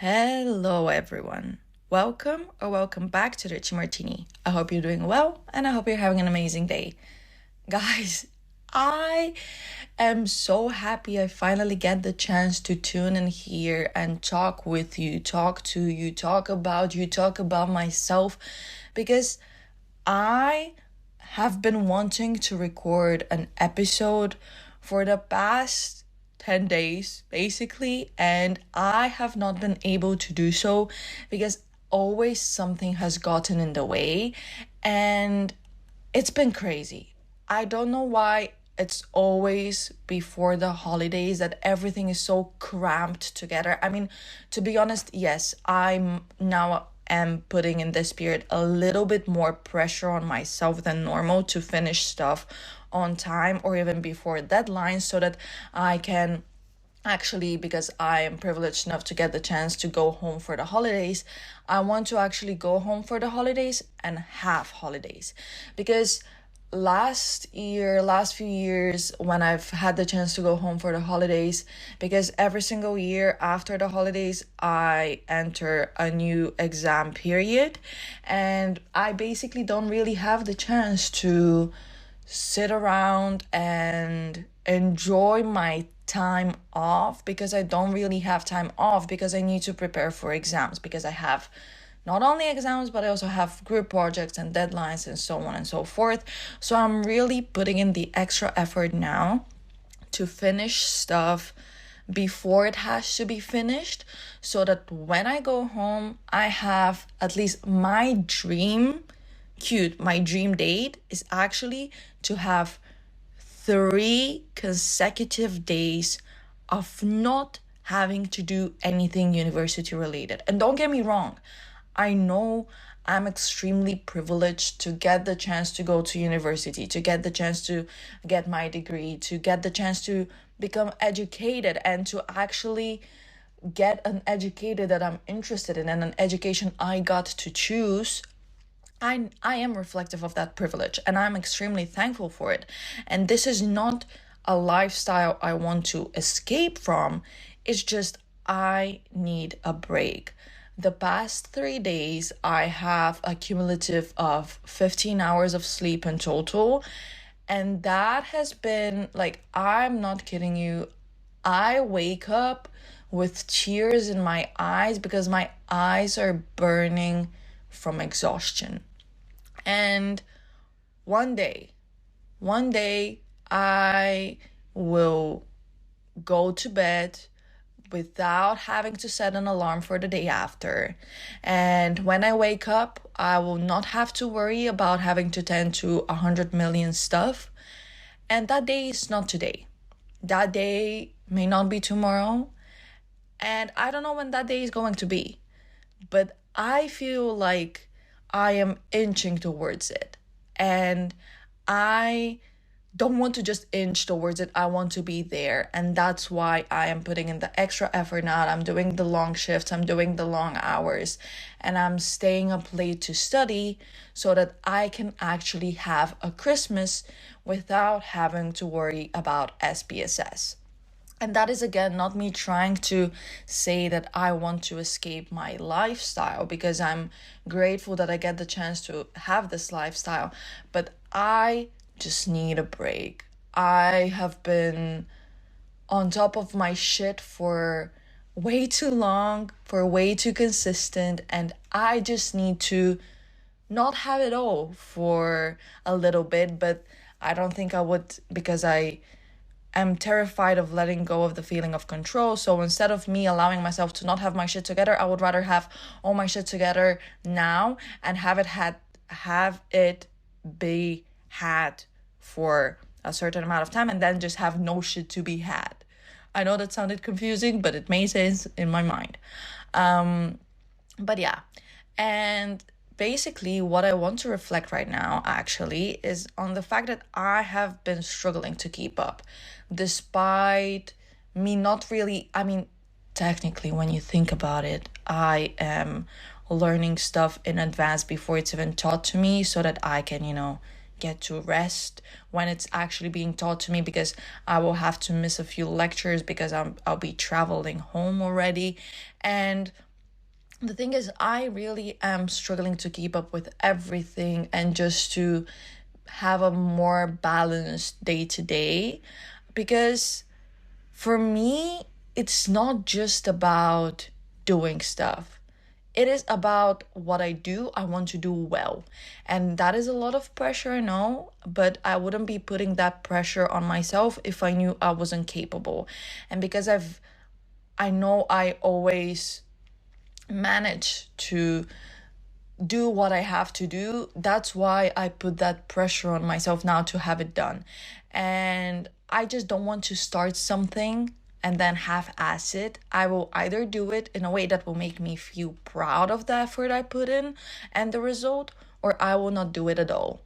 Hello, everyone. Welcome back to Richie Martini. I hope you're doing well and I hope you're having an amazing day. Guys, I am so happy I finally get the chance to tune in here and talk with you, talk to you, talk about myself because I have been wanting to record an episode for the past 10 days, basically, and I have not been able to do so because always something has gotten in the way, and it's been crazy. I don't know why it's always before the holidays that everything is so cramped together. I mean, to be honest, yes, I'm now am putting in this period a little bit more pressure on myself than normal to finish stuff on time or even before deadlines so that I can actually, because I am privileged enough to get the chance to go home for the holidays, I want to actually go home for the holidays and have holidays. Because last few years, when I've had the chance to go home for the holidays, because every single year after the holidays, I enter a new exam period, and I basically don't really have the chance to sit around and enjoy my time off because I don't really have time off because I need to prepare for exams because I have not only exams but I also have group projects and deadlines and so on and so forth. So I'm really putting in the extra effort now to finish stuff before it has to be finished so that when I go home I have at least my dream date is actually to have 3 consecutive days of not having to do anything university related. And don't get me wrong, I know I'm extremely privileged to get the chance to go to university, to get the chance to get my degree, to get the chance to become educated and to actually get an educator that I'm interested in and an education I got to choose. I am reflective of that privilege and I'm extremely thankful for it. And this is not a lifestyle I want to escape from. It's just I need a break. The past 3 days, I have a cumulative of 15 hours of sleep in total. And that has been like, I'm not kidding you. I wake up with tears in my eyes because my eyes are burning from exhaustion. And one day, one day, I will go to bed without having to set an alarm for the day after. And when I wake up, I will not have to worry about having to tend to 100 million stuff. And that day is not today. That day may not be tomorrow. And I don't know when that day is going to be. But I feel like I am inching towards it. And I don't want to just inch towards it. I want to be there. And that's why I am putting in the extra effort now. I'm doing the long shifts, I'm doing the long hours, and I'm staying up late to study so that I can actually have a Christmas without having to worry about SPSS. And that is again not me trying to say that I want to escape my lifestyle because I'm grateful that I get the chance to have this lifestyle, but I just need a break. I have been on top of my shit for way too long, for way too consistent, and I just need to not have it all for a little bit, but I don't think I would because I'm terrified of letting go of the feeling of control. So instead of me allowing myself to not have my shit together, I would rather have all my shit together now and have it be had for a certain amount of time and then just have no shit to be had. I know that sounded confusing, but it made sense in my mind. But yeah, and basically what I want to reflect right now actually is on the fact that I have been struggling to keep up despite me not really, I mean, technically when you think about it, I am learning stuff in advance before it's even taught to me so that I can, get to rest when it's actually being taught to me because I will have to miss a few lectures because I'll be traveling home already. And the thing is, I really am struggling to keep up with everything and just to have a more balanced day to day, because for me, it's not just about doing stuff. It is about what I do. I want to do well. And that is a lot of pressure, I know, but I wouldn't be putting that pressure on myself if I knew I wasn't capable. And because I know I always manage to do what I have to do, that's why I put that pressure on myself now to have it done. And I just don't want to start something and then half-ass it. I will either do it in a way that will make me feel proud of the effort I put in and the result, or I will not do it at all.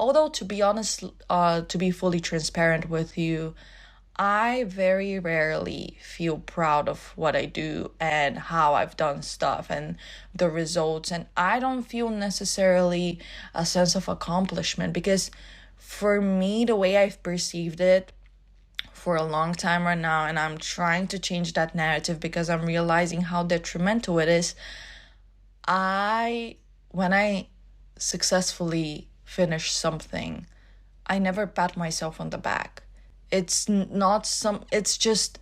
Although, to be honest, to be fully transparent with you, I very rarely feel proud of what I do and how I've done stuff and the results. And I don't feel necessarily a sense of accomplishment, because for me, the way I've perceived it for a long time right now, and I'm trying to change that narrative because I'm realizing how detrimental it is. When I successfully finish something, I never pat myself on the back. It's just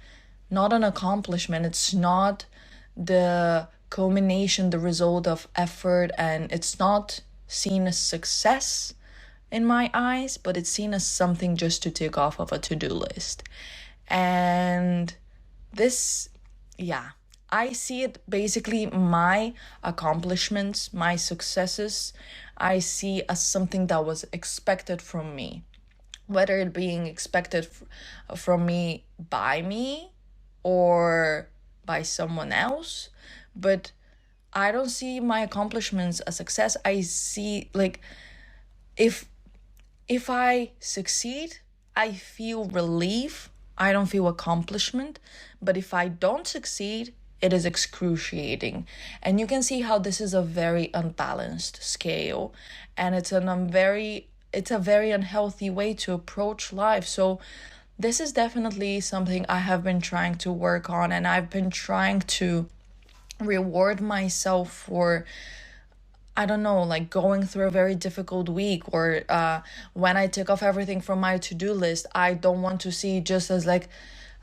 not an accomplishment. It's not the culmination, the result of effort, and it's not seen as success in my eyes, but it's seen as something just to tick off of a to-do list. And this, yeah, I see it basically, my accomplishments, my successes, I see as something that was expected from me, whether it being expected from me by me or by someone else. But I don't see my accomplishments as success. I see, like, if I succeed, I feel relief. I don't feel accomplishment. But if I don't succeed, it is excruciating. And you can see how this is a very unbalanced scale, and it's a very unhealthy way to approach life. So this is definitely something I have been trying to work on, and I've been trying to reward myself for, I don't know, like going through a very difficult week, or when I tick off everything from my to-do list, I don't want to see just as like,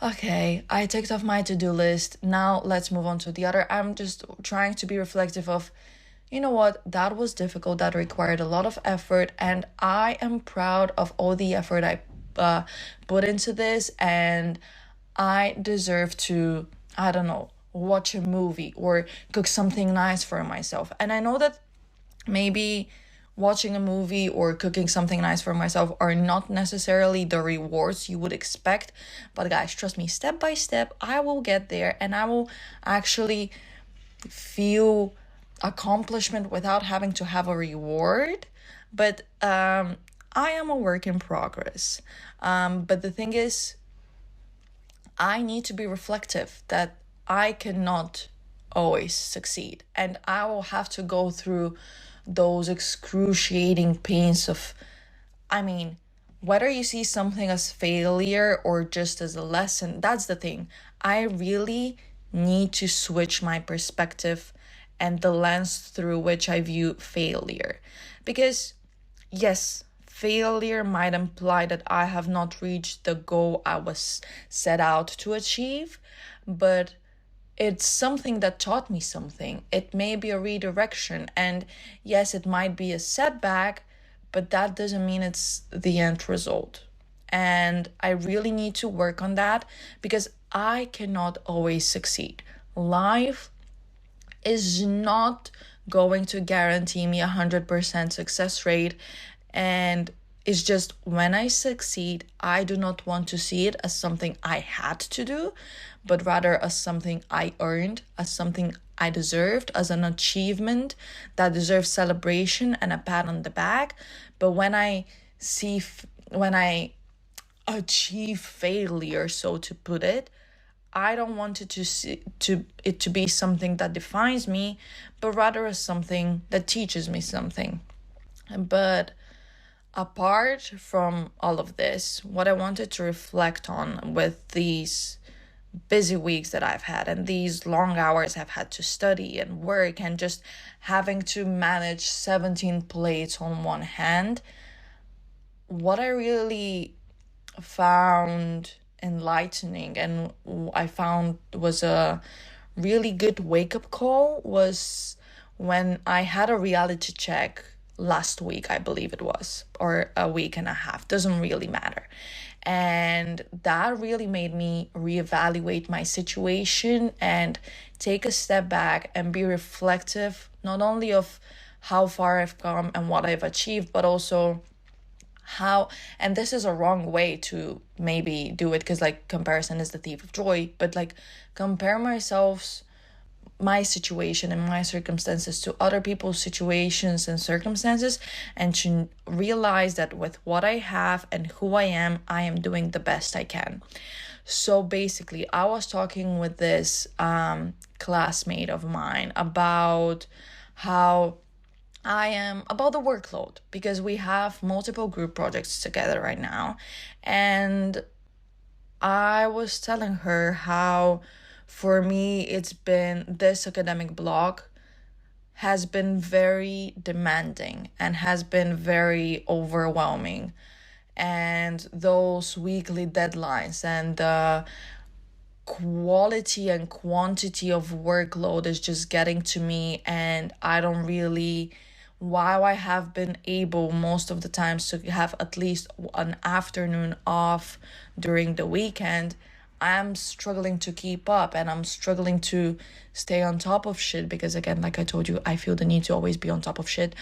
okay, I ticked off my to-do list, now let's move on to the other. I'm just trying to be reflective of, you know what, that was difficult, that required a lot of effort, and I am proud of all the effort I put into this, and I deserve to, I don't know, watch a movie or cook something nice for myself. And I know that maybe watching a movie or cooking something nice for myself are not necessarily the rewards you would expect, but guys, trust me, step by step, I will get there, and I will actually feel accomplishment without having to have a reward. But I am a work in progress. But the thing is, I need to be reflective that I cannot always succeed, and I will have to go through those excruciating pains of, I mean, whether you see something as failure or just as a lesson, that's the thing. I really need to switch my perspective and the lens through which I view failure. Because, yes, failure might imply that I have not reached the goal I was set out to achieve, but it's something that taught me something. It may be a redirection, and yes, it might be a setback, but that doesn't mean it's the end result. And I really need to work on that, because I cannot always succeed. Life is not going to guarantee me 100% success rate, and it's just when I succeed, I do not want to see it as something I had to do, but rather as something I earned, as something I deserved, as an achievement that deserves celebration and a pat on the back. But when I achieve failure, so to put it, I don't want it to be something that defines me, but rather as something that teaches me something. But apart from all of this, what I wanted to reflect on with these busy weeks that I've had and these long hours I've had to study and work and just having to manage 17 plates on one hand, what I really found enlightening and I found was a really good wake up call was when I had a reality check last week, I believe it was, or a week and a half, doesn't really matter. And that really made me reevaluate my situation and take a step back and be reflective, not only of how far I've come and what I've achieved, but also how, and this is a wrong way to maybe do it because like comparison is the thief of joy, but like compare my situation and my circumstances to other people's situations and circumstances, and to realize that with what I have and who I am doing the best I can. So basically, I was talking with this classmate of mine about how I am about the workload because we have multiple group projects together right now. And I was telling her how for me it's been this academic block has been very demanding and has been very overwhelming. And those weekly deadlines and the quality and quantity of workload is just getting to me, and I don't really, while I have been able most of the times to have at least an afternoon off during the weekend, I'm struggling to keep up and I'm struggling to stay on top of shit because, again, like I told you, I feel the need to always be on top of shit.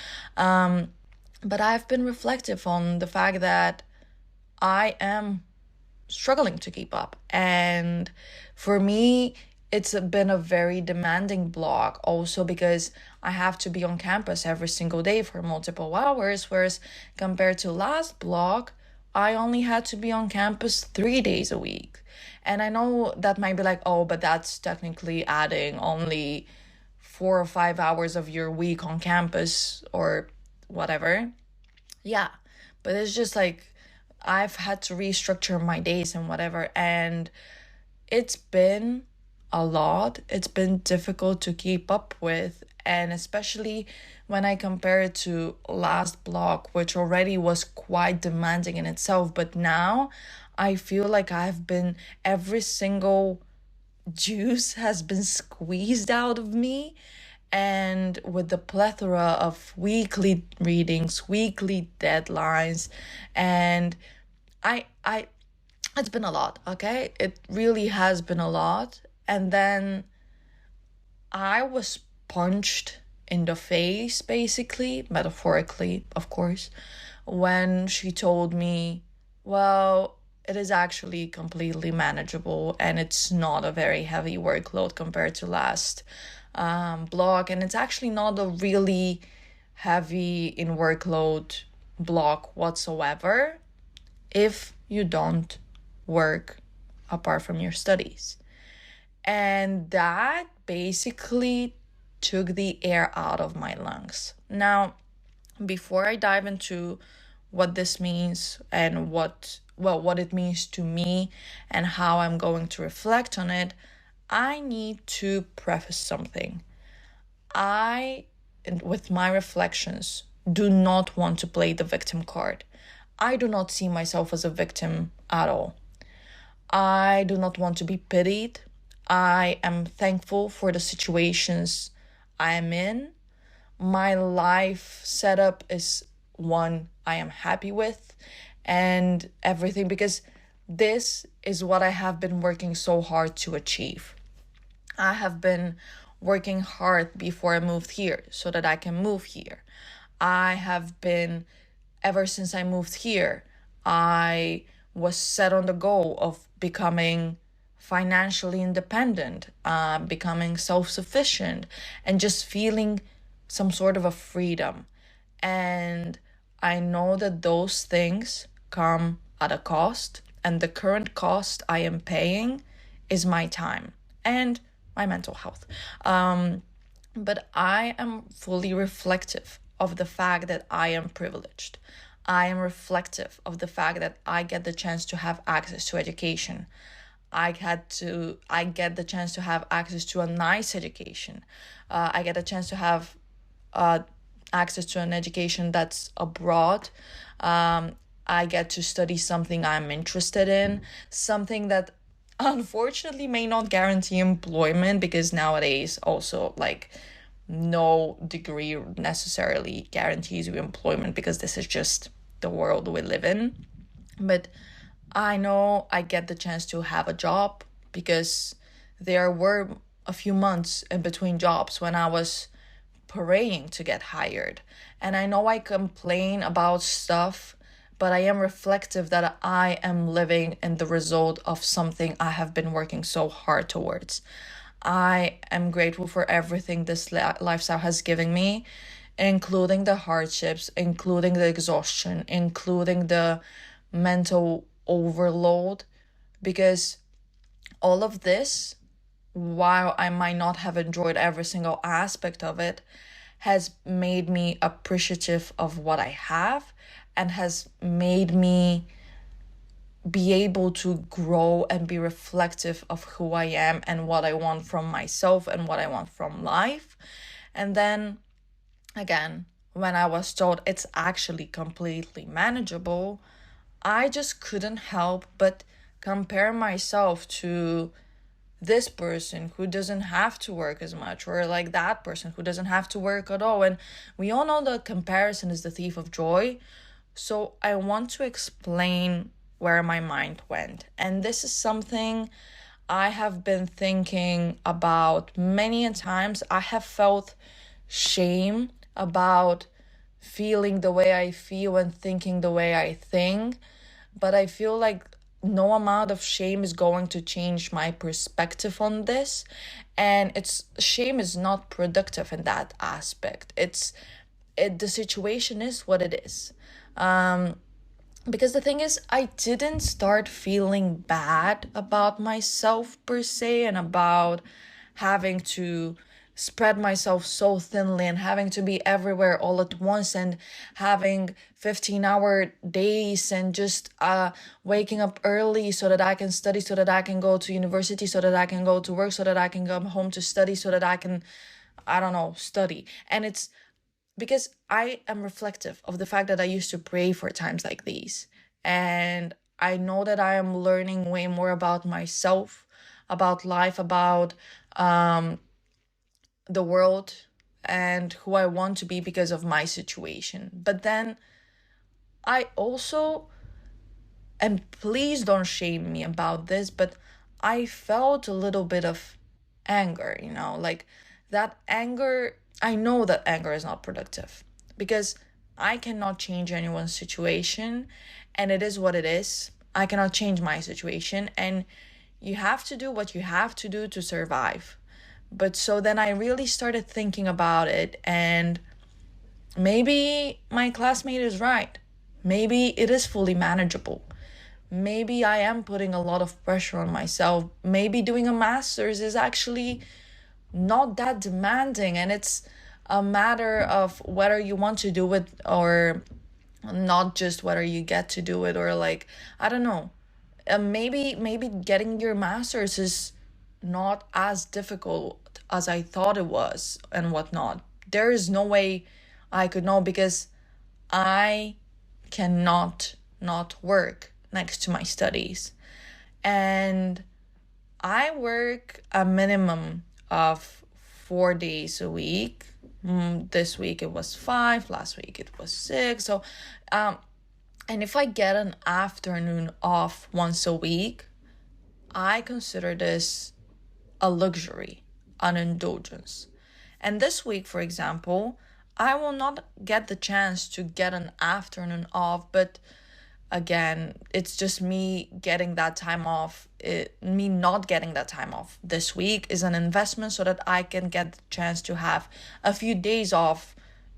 But I've been reflective on the fact that I am struggling to keep up. And for me, it's been a very demanding block also because I have to be on campus every single day for multiple hours, whereas compared to last block, I only had to be on campus 3 days a week. And I know that might be like, oh, but that's technically adding only 4 or 5 hours of your week on campus or whatever. Yeah, but it's just like I've had to restructure my days and whatever. And it's been a lot. It's been difficult to keep up with. And especially when I compare it to last block, which already was quite demanding in itself. But now I feel like every single juice has been squeezed out of me. And with the plethora of weekly readings, weekly deadlines, and I it's been a lot, okay? It really has been a lot. And then I was punched in the face, basically, metaphorically, of course, when she told me, well, it is actually completely manageable and it's not a very heavy workload compared to last block. And it's actually not a really heavy in workload block whatsoever if you don't work apart from your studies. And that basically took the air out of my lungs. Now, before I dive into what this means and what it means to me and how I'm going to reflect on it, I need to preface something. With my reflections, do not want to play the victim card. I do not see myself as a victim at all. I do not want to be pitied. I am thankful for the situations I am in. My life setup is one I am happy with and everything, because this is what I have been working so hard to achieve. I have been working hard before I moved here so that I can move here. I have been, ever since I moved here, I was set on the goal of becoming financially independent, becoming self-sufficient, and just feeling some sort of a freedom. And I know that those things come at a cost, and the current cost I am paying is my time and my mental health. But I am fully reflective of the fact that I am privileged. I am reflective of the fact that I get the chance to have access to education. I get the chance to have access to a nice education. I get a chance to have uh, access to an education that's abroad. I get to study something I'm interested in, something that unfortunately may not guarantee employment, because nowadays also like no degree necessarily guarantees you employment, because this is just the world we live in. But I know I get the chance to have a job, because there were a few months in between jobs when I was praying to get hired. And I know I complain about stuff, but I am reflective that I am living in the result of something I have been working so hard towards. I am grateful for everything this lifestyle has given me, including the hardships, including the exhaustion, including the mental overload, because all of this, while I might not have enjoyed every single aspect of it, has made me appreciative of what I have, and has made me be able to grow and be reflective of who I am and what I want from myself and what I want from life. And then again, when I was told it's actually completely manageable, I just couldn't help but compare myself to this person who doesn't have to work as much, or like that person who doesn't have to work at all. And we all know that comparison is the thief of joy. So I want to explain where my mind went. And this is something I have been thinking about many a times. I have felt shame about feeling the way I feel and thinking the way I think. But I feel like no amount of shame is going to change my perspective on this. And shame is not productive in that aspect. The situation is what it is. Because the thing is, I didn't start feeling bad about myself per se, and about having to spread myself so thinly and having to be everywhere all at once, and having 15-hour days, and just waking up early so that I can study, so that I can go to university, so that I can go to work, so that I can come home to study, so that I can, I don't know, study. And it's because I am reflective of the fact that I used to pray for times like these. And I know that I am learning way more about myself, about life, about the world, and who I want to be because of my situation. But then I also, and please don't shame me about this, but I felt a little bit of anger, like that anger. I know that anger is not productive, because I cannot change anyone's situation, and it is what it is. I cannot change my situation, and you have to do what you have to do to survive. But so then I really started thinking about it, and maybe my classmate is right. Maybe it is fully manageable. Maybe I am putting a lot of pressure on myself. Maybe doing a master's is actually not that demanding, and it's a matter of whether you want to do it or not, just whether you get to do it, or like, I don't know. Maybe getting your master's is not as difficult as I thought it was, and whatnot. There is no way I could know, because I cannot not work next to my studies. And I work a minimum of 4 days a week. This week it was 5, last week it was 6. So, and if I get an afternoon off once a week, I consider this a luxury, an indulgence. And this week, for example, I will not get the chance to get an afternoon off, but again, it's just me getting that time off. Me not getting that time off this week is an investment, so that I can get the chance to have a few days off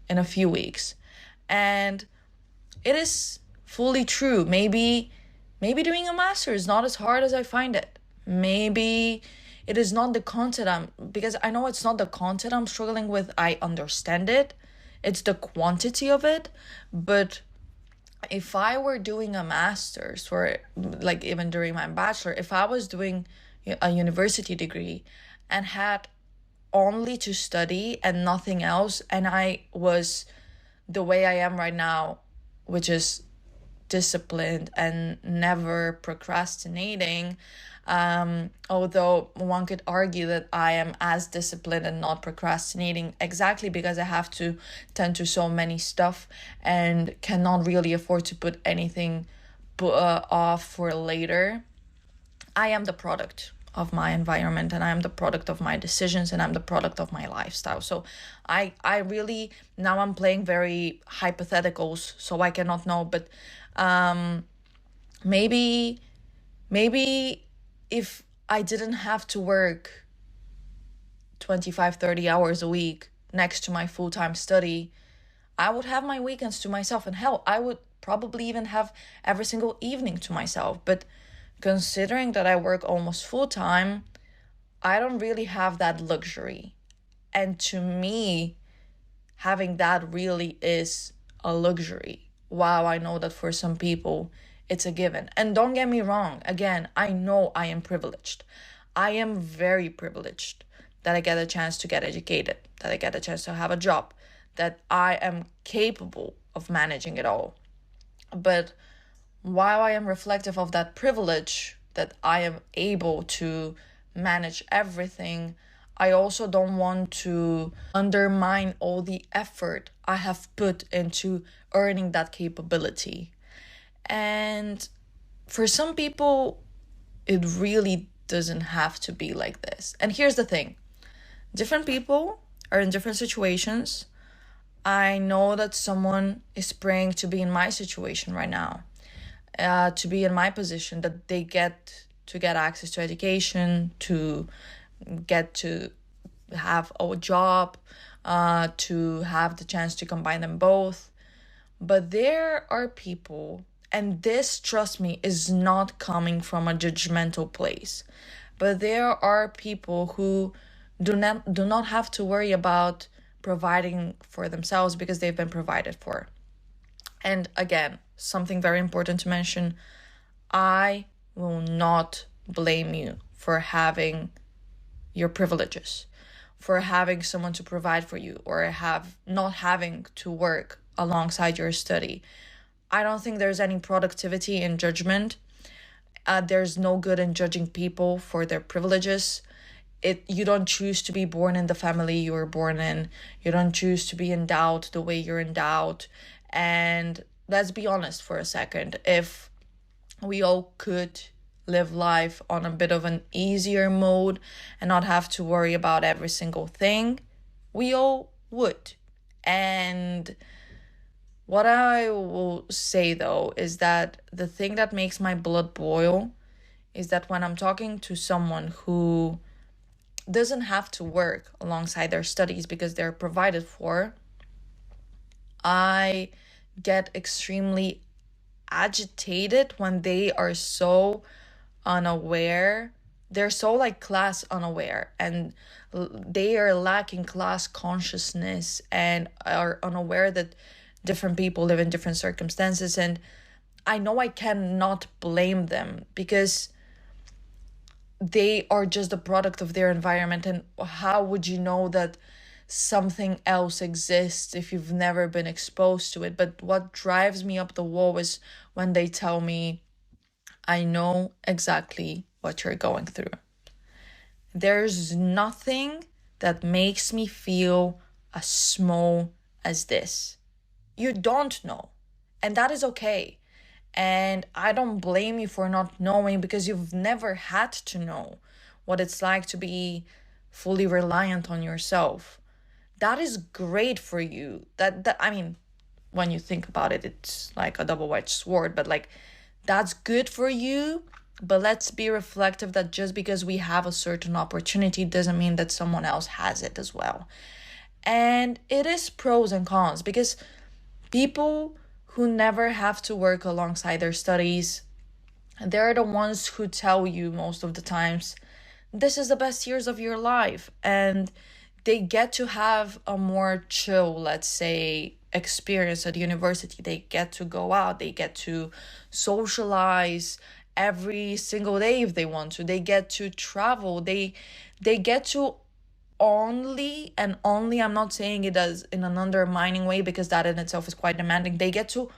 in a few weeks. And it is fully true. Maybe doing a master is not as hard as I find it. Maybe it is not the content because I know it's not the content I'm struggling with. I understand it. It's the quantity of it. But if I were doing a master's, or like even during my bachelor, if I was doing a university degree and had only to study and nothing else, and I was the way I am right now, which is disciplined and never procrastinating, although one could argue that I am as disciplined and not procrastinating exactly because I have to tend to so many stuff and cannot really afford to put anything off for later. I am the product of my environment, and I am the product of my decisions, and I'm the product of my lifestyle. So I really, now I'm playing very hypotheticals, so I cannot know, but maybe maybe if I didn't have to work 25, 30 hours a week next to my full-time study, I would have my weekends to myself, and hell, I would probably even have every single evening to myself. But considering that I work almost full time, I don't really have that luxury. And to me, having that really is a luxury. Wow, I know that for some people it's a given. And don't get me wrong, again, I know I am privileged. I am very privileged that I get a chance to get educated, that I get a chance to have a job, that I am capable of managing it all. But while I am reflective of that privilege, that I am able to manage everything, I also don't want to undermine all the effort I have put into earning that capability. And for some people, it really doesn't have to be like this. And here's the thing, different people are in different situations. I know that someone is praying to be in my situation right now, to be in my position, that they get access to education, to get to have a job, to have the chance to combine them both. But there are people, and this, trust me, is not coming from a judgmental place, but there are people who do not have to worry about providing for themselves because they've been provided for. And again, something very important to mention, I will not blame you for having your privileges, for having someone to provide for you, or not having to work alongside your study. I don't think there's any productivity in judgment. There's no good in judging people for their privileges. You don't choose to be born in the family you were born in. You don't choose to be endowed the way you're endowed. And let's be honest for a second. If we all could live life on a bit of an easier mode and not have to worry about every single thing, we all would. And what I will say though is that the thing that makes my blood boil is that when I'm talking to someone who doesn't have to work alongside their studies because they're provided for, I get extremely agitated when they are so unaware. They're so like class unaware, and they are lacking class consciousness and are unaware that different people live in different circumstances. And I know I cannot blame them because they are just the product of their environment. And how would you know that something else exists if you've never been exposed to it? But what drives me up the wall is when they tell me, I know exactly what you're going through. There's nothing that makes me feel as small as this. You don't know, and that is okay. And I don't blame you for not knowing, because you've never had to know what it's like to be fully reliant on yourself. That is great for you. That I mean, when you think about it, it's like a double-edged sword, but like that's good for you. But let's be reflective that just because we have a certain opportunity doesn't mean that someone else has it as well. And it is pros and cons, because people who never have to work alongside their studies, they're the ones who tell you most of the times, this is the best years of your life. And they get to have a more chill, let's say, experience at university. They get to go out, they get to socialize every single day if they want to. They get to travel. They get to only and only, I'm not saying it as in an undermining way because that in itself is quite demanding. They get to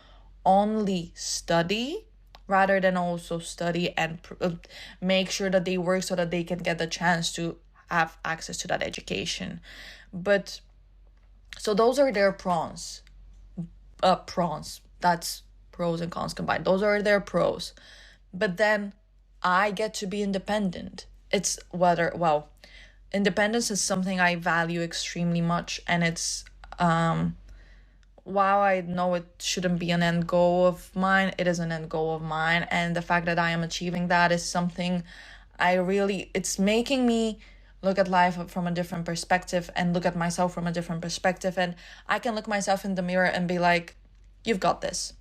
only study rather than also study and make sure that they work so that they can get the chance to have access to that education. But so those are their pros. That's pros and cons combined. Those are their pros. But then I get to be independent. It's well, independence is something I value extremely much, and it's while I know it shouldn't be an end goal of mine, it is an end goal of mine. And the fact that I am achieving that is something it's making me look at life from a different perspective and look at myself from a different perspective. And I can look myself in the mirror and be like, you've got this.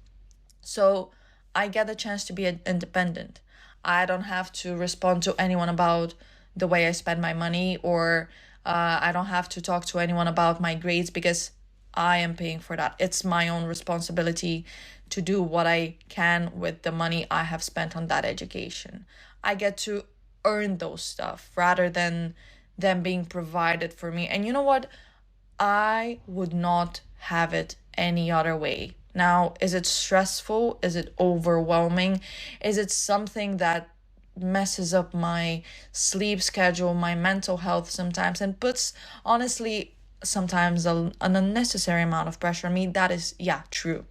So I get a chance to be independent. I don't have to respond to anyone about the way I spend my money, or I don't have to talk to anyone about my grades because I am paying for that. It's my own responsibility to do what I can with the money I have spent on that education. I get to earn those stuff rather than them being provided for me. And you know what? I would not have it any other way. Now, is it stressful? Is it overwhelming? Is it something that messes up my sleep schedule, my mental health sometimes, and puts, honestly, sometimes an unnecessary amount of pressure on me? That is, yeah, true.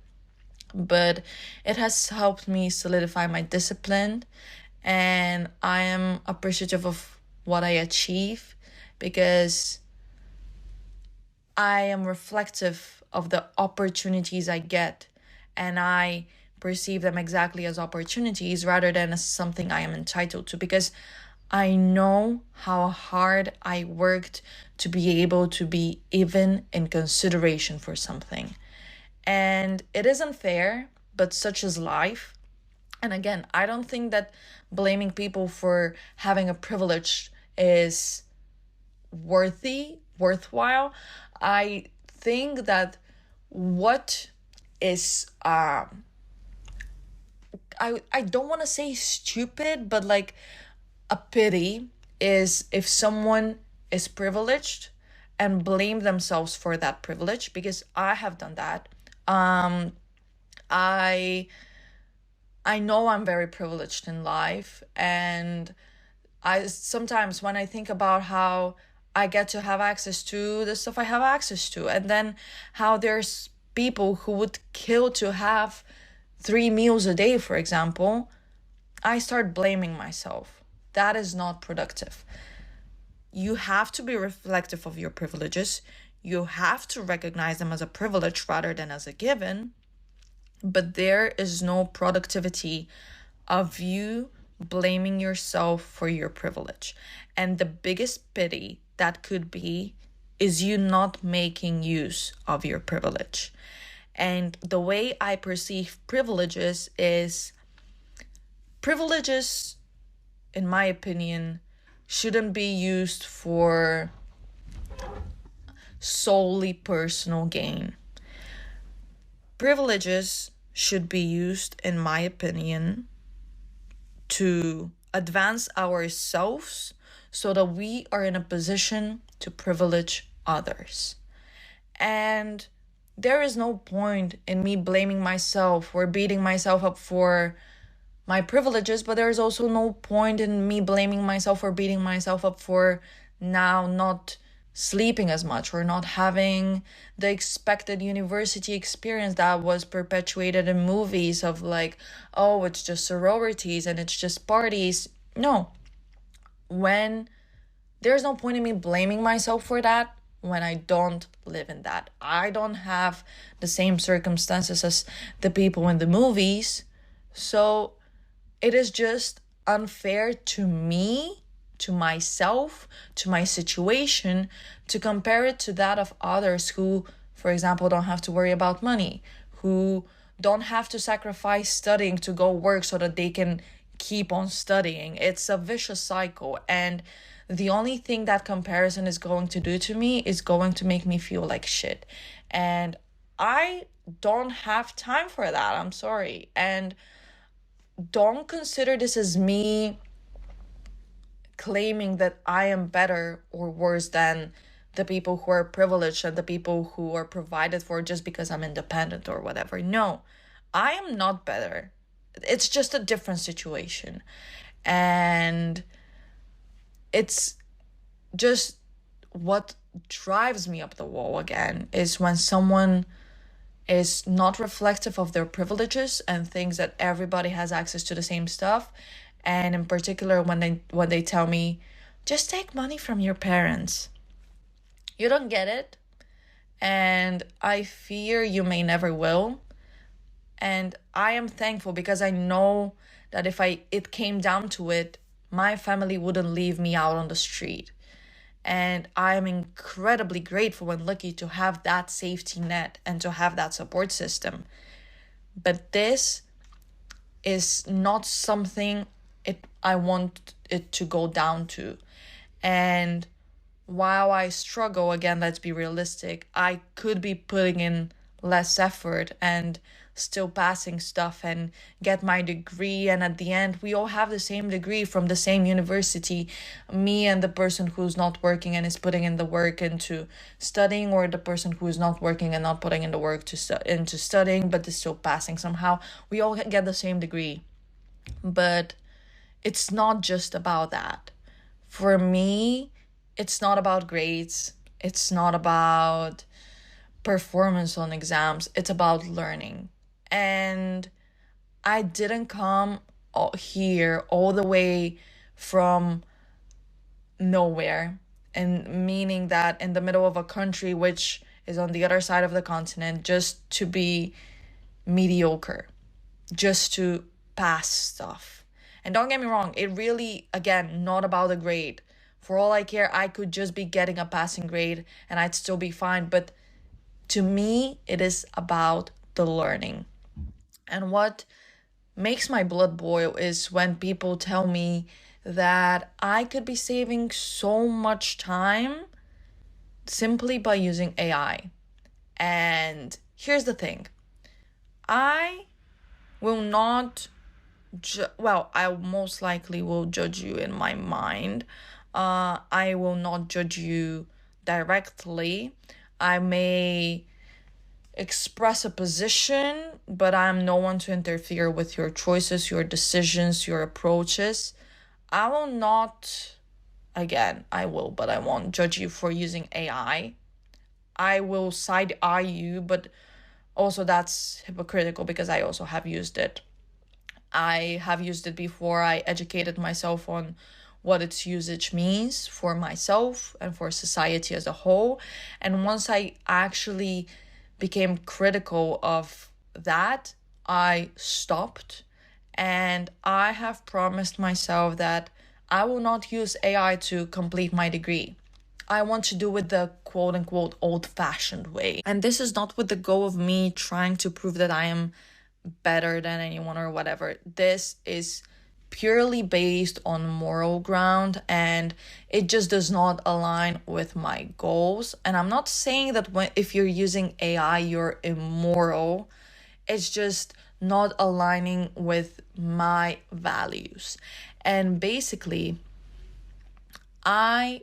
But it has helped me solidify my discipline, and I am appreciative of what I achieve because I am reflective of the opportunities I get, and I perceive them exactly as opportunities rather than as something I am entitled to, because I know how hard I worked to be able to be even in consideration for something. And it isn't fair, but such is life. And again, I don't think that blaming people for having a privilege is worthwhile. I think that what is I don't want to say stupid, but like a pity is if someone is privileged and blame themselves for that privilege, because I have done that. I know I'm very privileged in life, and I sometimes when I think about how I get to have access to the stuff I have access to, and then how there's people who would kill to have 3 meals a day, for example, I start blaming myself. That is not productive. You have to be reflective of your privileges. You have to recognize them as a privilege rather than as a given. But there is no productivity of you blaming yourself for your privilege. And the biggest pity that could be is you not making use of your privilege. And the way I perceive privileges is privileges, in my opinion, shouldn't be used for solely personal gain. Privileges should be used, in my opinion, to advance ourselves so that we are in a position to privilege others. And there is no point in me blaming myself or beating myself up for my privileges, but there's also no point in me blaming myself or beating myself up for now not sleeping as much or not having the expected university experience that was perpetuated in movies of like, oh, it's just sororities and it's just parties. No. When there's no point in me blaming myself for that when I don't live in that. I don't have the same circumstances as the people in the movies. So it is just unfair to me, to myself, to my situation, to compare it to that of others who, for example, don't have to worry about money, who don't have to sacrifice studying to go work so that they can keep on studying. It's a vicious cycle. And the only thing that comparison is going to do to me is going to make me feel like shit. And I don't have time for that. I'm sorry. And don't consider this as me claiming that I am better or worse than the people who are privileged and the people who are provided for just because I'm independent or whatever. No, I am not better. It's just a different situation. And it's just what drives me up the wall again is when someone is not reflective of their privileges and thinks that everybody has access to the same stuff. And in particular, when they tell me, just take money from your parents. You don't get it, and I fear you may never will. And I am thankful because I know that if it came down to it, my family wouldn't leave me out on the street. And I am incredibly grateful and lucky to have that safety net and to have that support system. But this is not something I want it to go down to. And while I struggle, again, let's be realistic, I could be putting in less effort and still passing stuff and get my degree. And at the end, we all have the same degree from the same university. Me and the person who's not working and is putting in the work into studying, or the person who is not working and not putting in the work into studying, but is still passing somehow. We all get the same degree. But it's not just about that. For me, it's not about grades. It's not about performance on exams. It's about learning. And I didn't come here all the way from nowhere, and meaning that in the middle of a country which is on the other side of the continent, just to be mediocre, just to pass stuff. And don't get me wrong, it really, again, not about the grade. For all I care, I could just be getting a passing grade and I'd still be fine. But to me, it is about the learning. And what makes my blood boil is when people tell me that I could be saving so much time simply by using AI. And here's the thing. I will not, I most likely will judge you in my mind. I will not judge you directly. I may express a position, but I'm no one to interfere with your choices, your decisions, your approaches. I will not, again, I will, but I won't judge you for using AI. I will side eye you, but also that's hypocritical because I also have used it. I have used it before. I educated myself on what its usage means for myself and for society as a whole. And once I actually became critical of that, I stopped. And I have promised myself that I will not use AI to complete my degree. I want to do it the quote unquote old fashioned way. And this is not with the goal of me trying to prove that I am better than anyone or whatever. This is purely based on moral ground, and it just does not align with my goals. And I'm not saying that if you're using AI, you're immoral. It's just not aligning with my values. And basically, I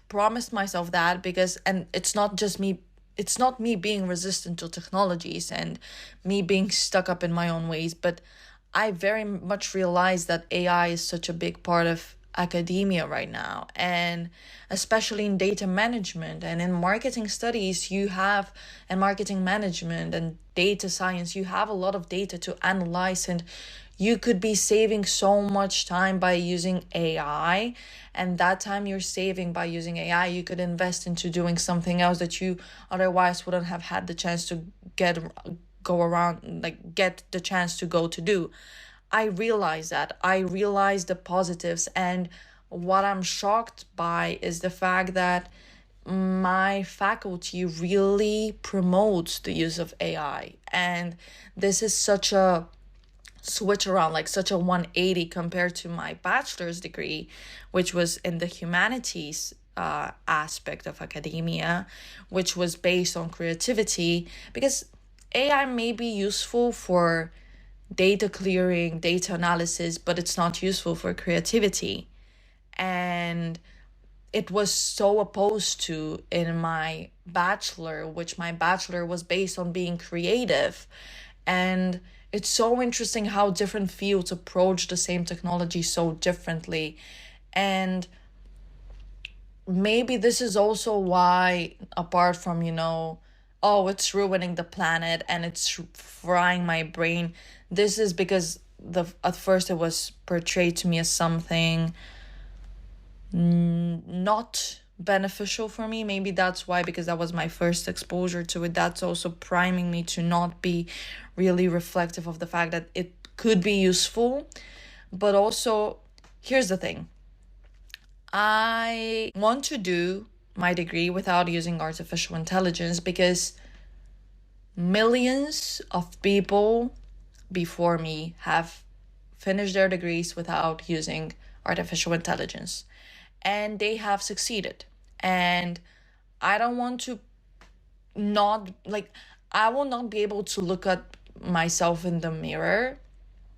promised myself that because, and it's not me being resistant to technologies and me being stuck up in my own ways, but I very much realize that AI is such a big part of academia right now, and especially in data management and in marketing studies, and marketing management and data science, you have a lot of data to analyze, and you could be saving so much time by using AI. And that time you're saving by using AI, you could invest into doing something else that you otherwise wouldn't have had the chance to get the chance to go to do. I realize that. I realize the positives. And what I'm shocked by is the fact that my faculty really promotes the use of AI. And this is such a switch around, like such a 180 compared to my bachelor's degree, which was in the humanities aspect of academia, which was based on creativity. Because AI may be useful for data clearing, data analysis, but it's not useful for creativity. And it was so opposed to in my bachelor, which my bachelor was based on being creative. And it's so interesting how different fields approach the same technology so differently. And maybe this is also why, apart from, oh, it's ruining the planet and it's frying my brain, this is because at first it was portrayed to me as something not beneficial for me. Maybe that's why, because that was my first exposure to it. That's also priming me to not be really reflective of the fact that it could be useful. But also, here's the thing. I want to do my degree without using artificial intelligence because millions of people before me have finished their degrees without using artificial intelligence, and they have succeeded. And I don't want to not, like, I will not be able to look at myself in the mirror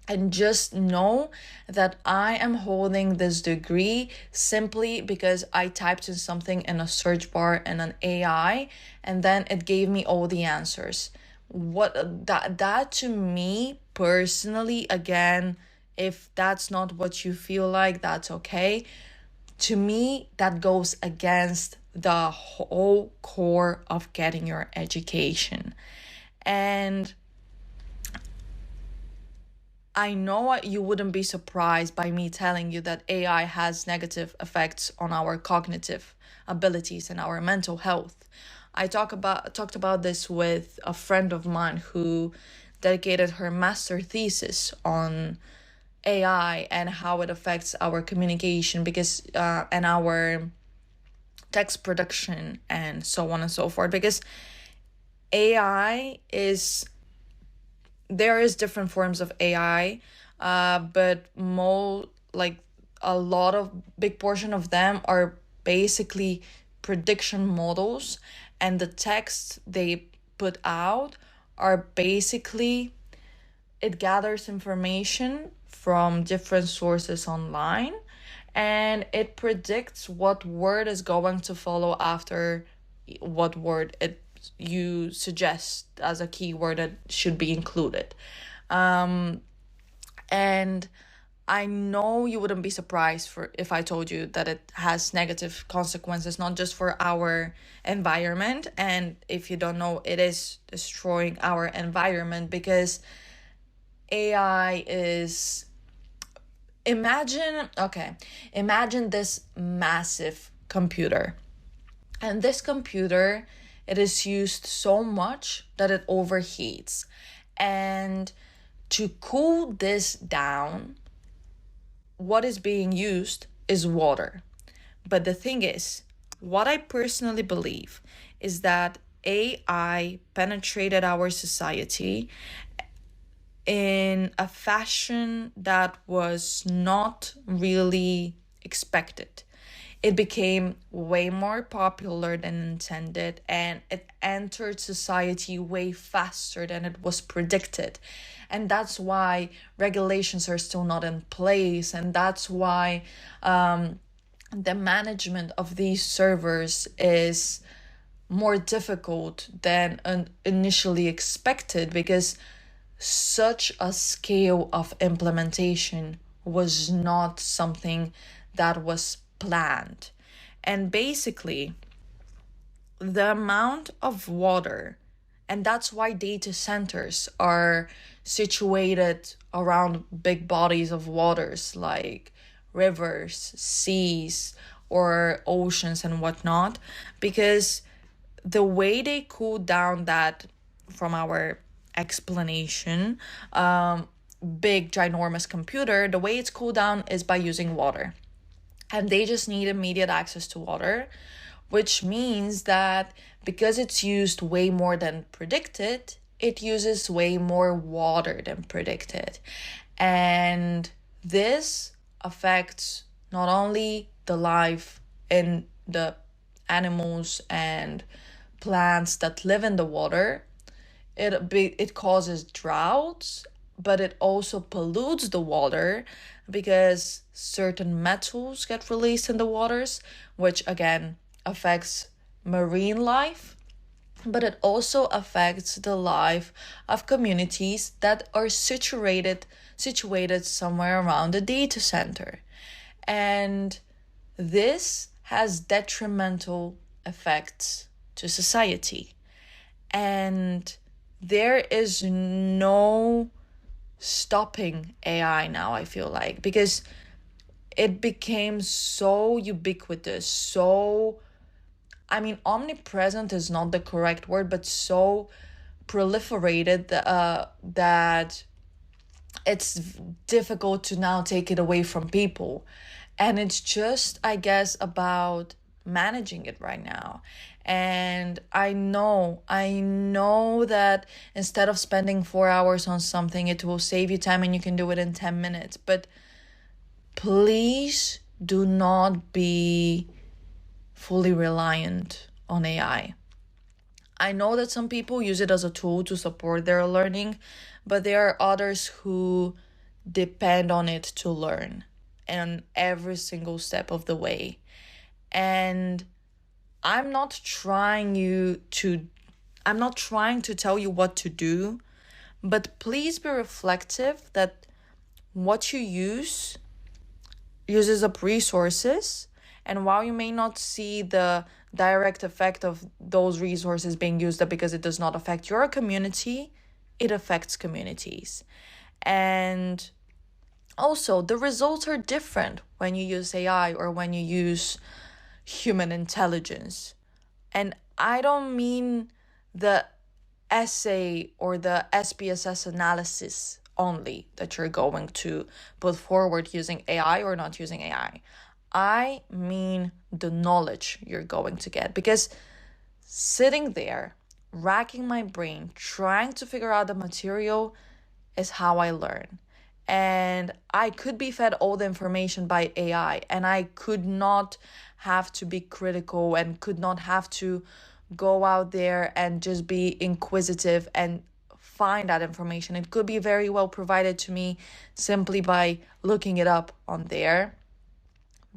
and just know that I am holding this degree simply because I typed in something in a search bar in an AI and then it gave me all the answers. What that to me personally, again, if that's not what you feel like, that's okay. To me, that goes against the whole core of getting your education. And I know you wouldn't be surprised by me telling you that AI has negative effects on our cognitive abilities and our mental health. I talked about this with a friend of mine who dedicated her master thesis on AI and how it affects our communication because and our text production and so on and so forth, because AI is there is different forms of AI, but more like a lot of big portion of them are basically prediction models, and the texts they put out are basically, it gathers information from different sources online and it predicts what word is going to follow after what word you suggest as a keyword that should be included. And I know you wouldn't be surprised if I told you that it has negative consequences, not just for our environment. And if you don't know, it is destroying our environment because AI is, imagine this massive computer. And this computer, it is used so much that it overheats. And to cool this down, what is being used is water. But the thing is, what I personally believe is that AI penetrated our society in a fashion that was not really expected. It became way more popular than intended and it entered society way faster than it was predicted. And that's why regulations are still not in place. And that's why the management of these servers is more difficult than initially expected because such a scale of implementation was not something that was planned. And basically, the amount of water, and that's why data centers are situated around big bodies of waters like rivers, seas, or oceans and whatnot, because the way they cool down that, from our explanation, big ginormous computer, the way it's cooled down is by using water. And they just need immediate access to water, which means that because it's used way more than predicted, it uses way more water than predicted. And this affects not only the life in the animals and plants that live in the water, it causes droughts, but it also pollutes the water because certain metals get released in the waters, which again affects marine life, but it also affects the life of communities that are situated somewhere around the data center. And this has detrimental effects to society. And there is no stopping AI now, I feel like, because it became so ubiquitous, omnipresent is not the correct word, but so proliferated that it's difficult to now take it away from people. And it's just, I guess, about managing it right now. And I know that instead of spending 4 hours on something, it will save you time and you can do it in 10 minutes. But please do not be fully reliant on AI. I know that some people use it as a tool to support their learning, but there are others who depend on it to learn and every single step of the way. And I'm not trying to tell you what to do, but please be reflective that what you uses up resources, and while you may not see the direct effect of those resources being used up because it does not affect your community, it affects communities. And also, the results are different when you use AI or when you use human intelligence. And I don't mean the essay or the SPSS analysis only that you're going to put forward using AI or not using AI. I mean the knowledge you're going to get, because sitting there, racking my brain, trying to figure out the material is how I learn. And I could be fed all the information by AI, and I could not have to be critical and could not have to go out there and just be inquisitive and find that information. It could be very well provided to me simply by looking it up on there.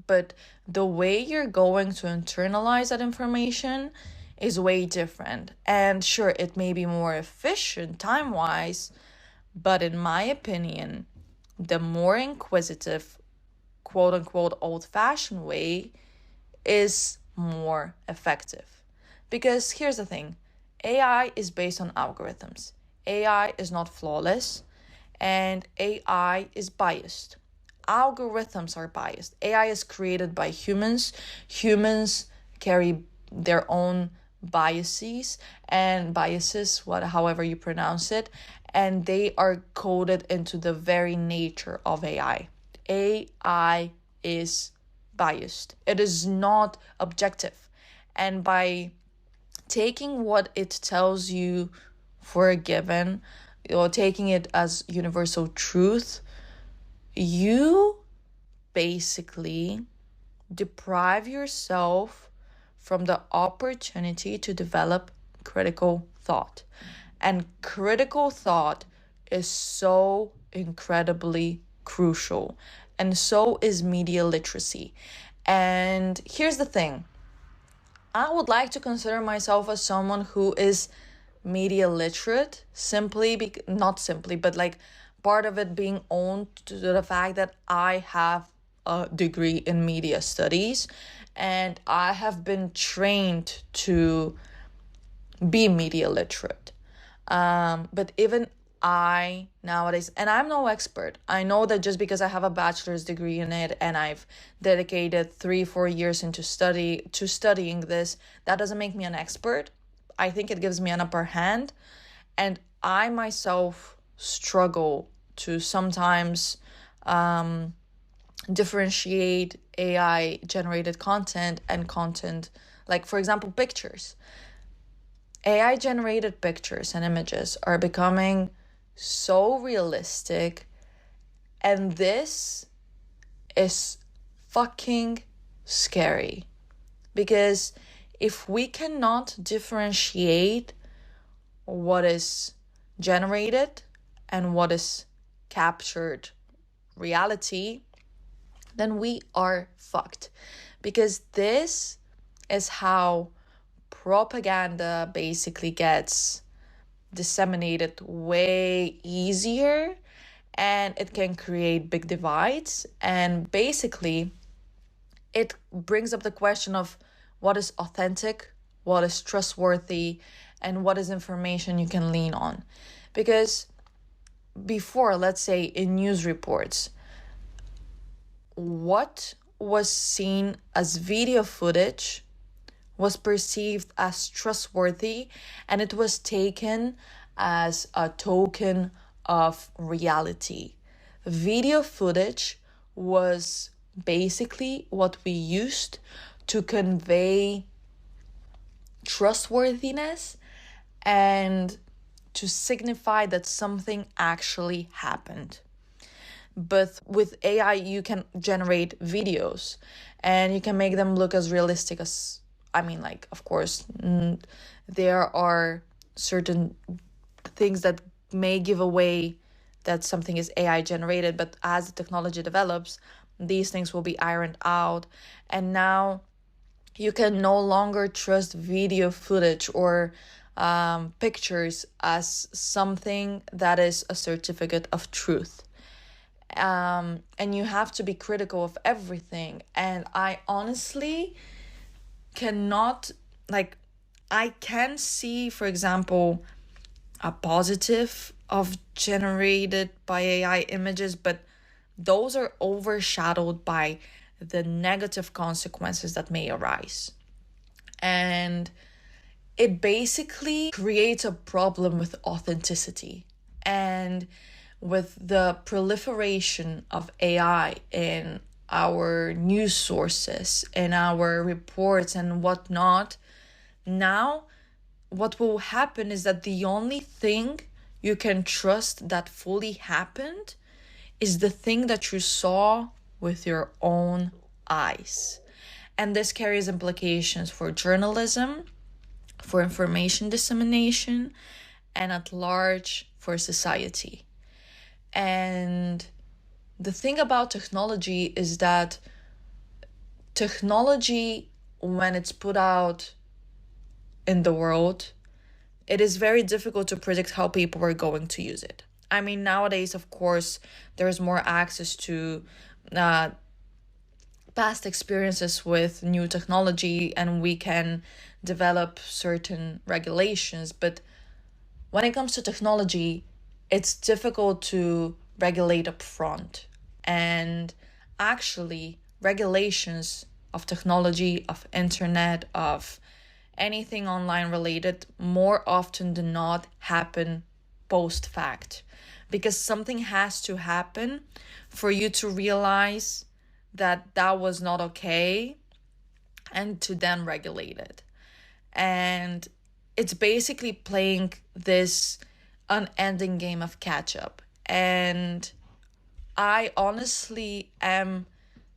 But the way you're going to internalize that information is way different. And sure, it may be more efficient time-wise, but in my opinion, the more inquisitive, quote unquote, old-fashioned way is more effective. Because here's the thing, AI is based on algorithms. AI is not flawless, and AI is biased. Algorithms are biased. AI is created by humans. Humans carry their own biases, however you pronounce it, and they are coded into the very nature of AI. AI is biased. It is not objective. And by taking what it tells you for a given, or taking it as universal truth, you basically deprive yourself from the opportunity to develop critical thought. And critical thought is so incredibly crucial. And so is media literacy. And here's the thing. I would like to consider myself as someone who is media literate, not simply, but like part of it being owned to the fact that I have a degree in media studies and I have been trained to be media literate. But even I nowadays, and I'm no expert. I know that just because I have a bachelor's degree in it and I've dedicated 3-4 years into studying this, that doesn't make me an expert. I think it gives me an upper hand, and I myself struggle to sometimes differentiate AI generated content and content, like for example pictures. AI generated pictures and images are becoming so realistic, and this is fucking scary, because if we cannot differentiate what is generated and what is captured reality, then we are fucked. Because this is how propaganda basically gets disseminated way easier, and it can create big divides. And basically, it brings up the question of what is authentic, what is trustworthy, and what is information you can lean on. Because before, let's say in news reports, what was seen as video footage was perceived as trustworthy, and it was taken as a token of reality. Video footage was basically what we used to convey trustworthiness and to signify that something actually happened. But with AI, you can generate videos and you can make them look as realistic as, I mean, like, of course, there are certain things that may give away that something is AI generated, but as the technology develops, these things will be ironed out. And now you can no longer trust video footage or pictures as something that is a certificate of truth. And you have to be critical of everything. And I honestly cannot, like, I can see, for example, a positive of generated by AI images, but those are overshadowed by the negative consequences that may arise. And it basically creates a problem with authenticity. And with the proliferation of AI in our news sources, in our reports and whatnot, now what will happen is that the only thing you can trust that fully happened is the thing that you saw with your own eyes. And this carries implications for journalism, for information dissemination, and at large for society. And the thing about technology is that technology, when it's put out in the world, it is very difficult to predict how people are going to use it. I mean, nowadays, of course, there's more access to past experiences with new technology, and we can develop certain regulations. But when it comes to technology, it's difficult to regulate upfront. And actually, regulations of technology, of internet, of anything online related more often than not happen post fact, because something has to happen for you to realize that that was not okay and to then regulate it. And it's basically playing this unending game of catch up. And I honestly am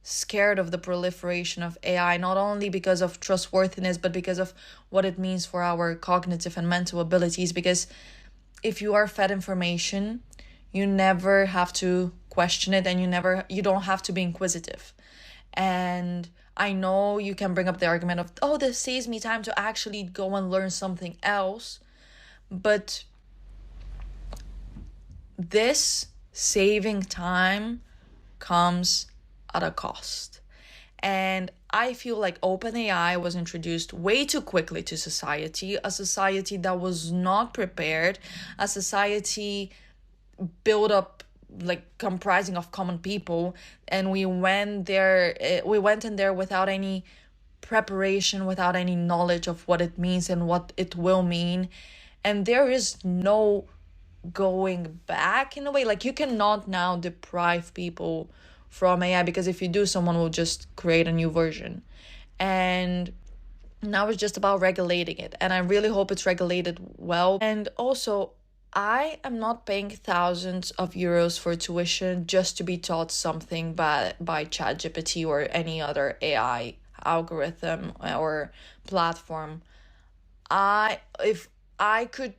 scared of the proliferation of AI, not only because of trustworthiness, but because of what it means for our cognitive and mental abilities. Because if you are fed information, you never have to question it, and you don't have to be inquisitive. And I know you can bring up the argument of, oh, this saves me time to actually go and learn something else. But this saving time comes at a cost. And I feel like OpenAI was introduced way too quickly to society, a society that was not prepared, a society built up like comprising of common people, and we went in there without any preparation, without any knowledge of what it means and what it will mean. And there is no going back in a way. Like, you cannot now deprive people from AI, because if you do, someone will just create a new version. And now it's just about regulating it, and I really hope it's regulated well. And also, I am not paying thousands of euros for tuition just to be taught something by ChatGPT or any other AI algorithm or platform. If I could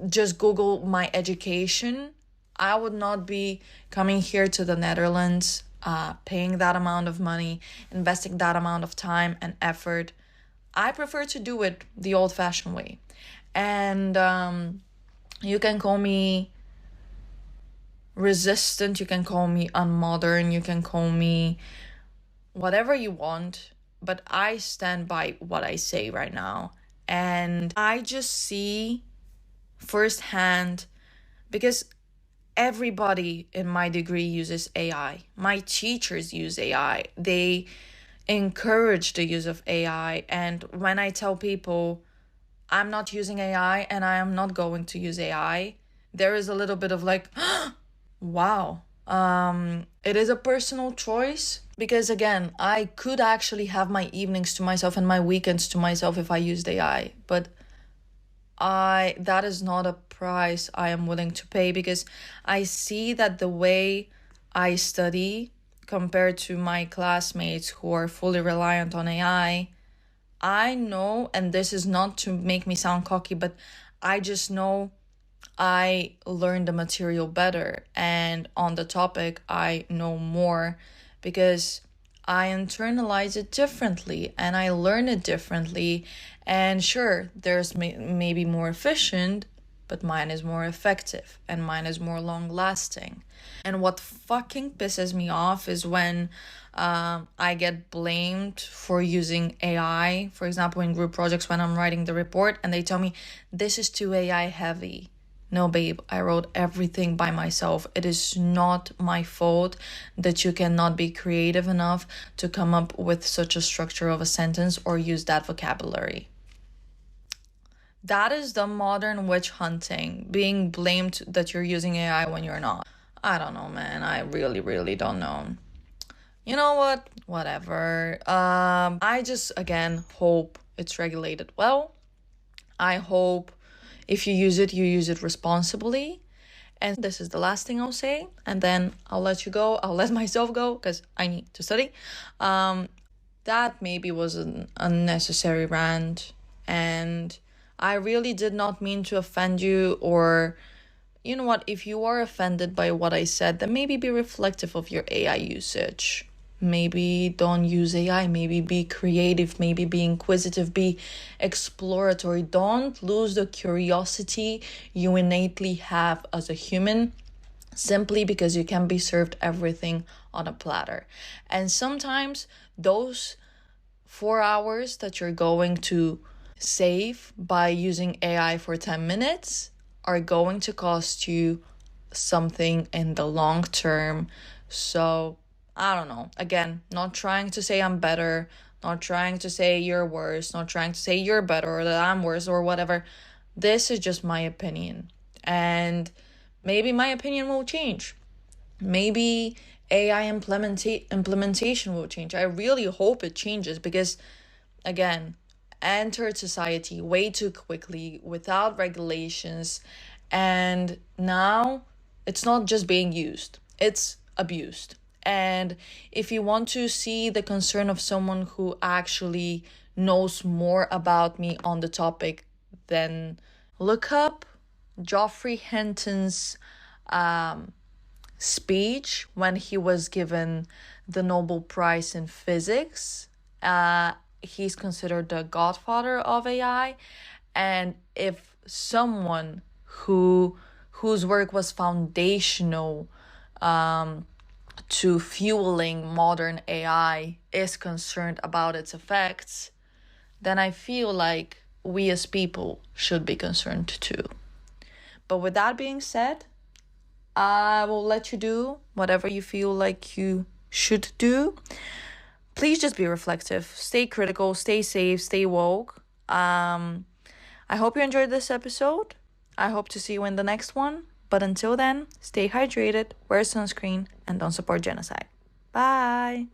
just Google my education, I would not be coming here to the Netherlands, paying that amount of money, investing that amount of time and effort. I prefer to do it the old-fashioned way. And you can call me resistant, you can call me unmodern, you can call me whatever you want, but I stand by what I say right now. And I just see firsthand, because everybody in my degree uses AI. My teachers use AI. They encourage the use of AI. And when I tell people I'm not using AI and I am not going to use AI, there is a little bit of like, wow. It is a personal choice, because again, I could actually have my evenings to myself and my weekends to myself if I used AI, but that is not a price I am willing to pay, because I see that the way I study compared to my classmates who are fully reliant on AI, I know, and this is not to make me sound cocky, but I just know I learn the material better, and on the topic I know more, because I internalize it differently and I learn it differently. And sure, there's maybe more efficient, but mine is more effective and mine is more long lasting. And what fucking pisses me off is when I get blamed for using AI, for example, in group projects when I'm writing the report, and they tell me this is too AI heavy. No, babe, I wrote everything by myself. It is not my fault that you cannot be creative enough to come up with such a structure of a sentence or use that vocabulary. That is the modern witch hunting, being blamed that you're using AI when you're not. I don't know, man. I really, really don't know. You know what? Whatever. I just, again, hope it's regulated well. I hope if you use it responsibly. And this is the last thing I'll say. And then I'll let you go. I'll let myself go because I need to study. That maybe was an unnecessary rant. And I really did not mean to offend you, or, you know what, if you are offended by what I said, then maybe be reflective of your AI usage. Maybe don't use AI, maybe be creative, maybe be inquisitive, be exploratory. Don't lose the curiosity you innately have as a human simply because you can be served everything on a platter. And sometimes those 4 hours that you're going to save by using AI for 10 minutes are going to cost you something in the long term. So I don't know. Again, not trying to say I'm better, not trying to say you're worse, not trying to say you're better or that I'm worse or whatever. This is just my opinion. And maybe my opinion will change. Maybe AI implementation will change. I really hope it changes, because, again, entered society way too quickly without regulations, and now it's not just being used, it's abused. And if you want to see the concern of someone who actually knows more about me on the topic, then look up Geoffrey Hinton's speech when he was given the Nobel Prize in Physics. He's considered the godfather of AI. And if someone whose work was foundational to fueling modern AI is concerned about its effects, then I feel like we as people should be concerned too. But with that being said, I will let you do whatever you feel like you should do. Please just be reflective, stay critical, stay safe, stay woke. I hope you enjoyed this episode. I hope to see you in the next one. But until then, stay hydrated, wear sunscreen, and don't support genocide. Bye!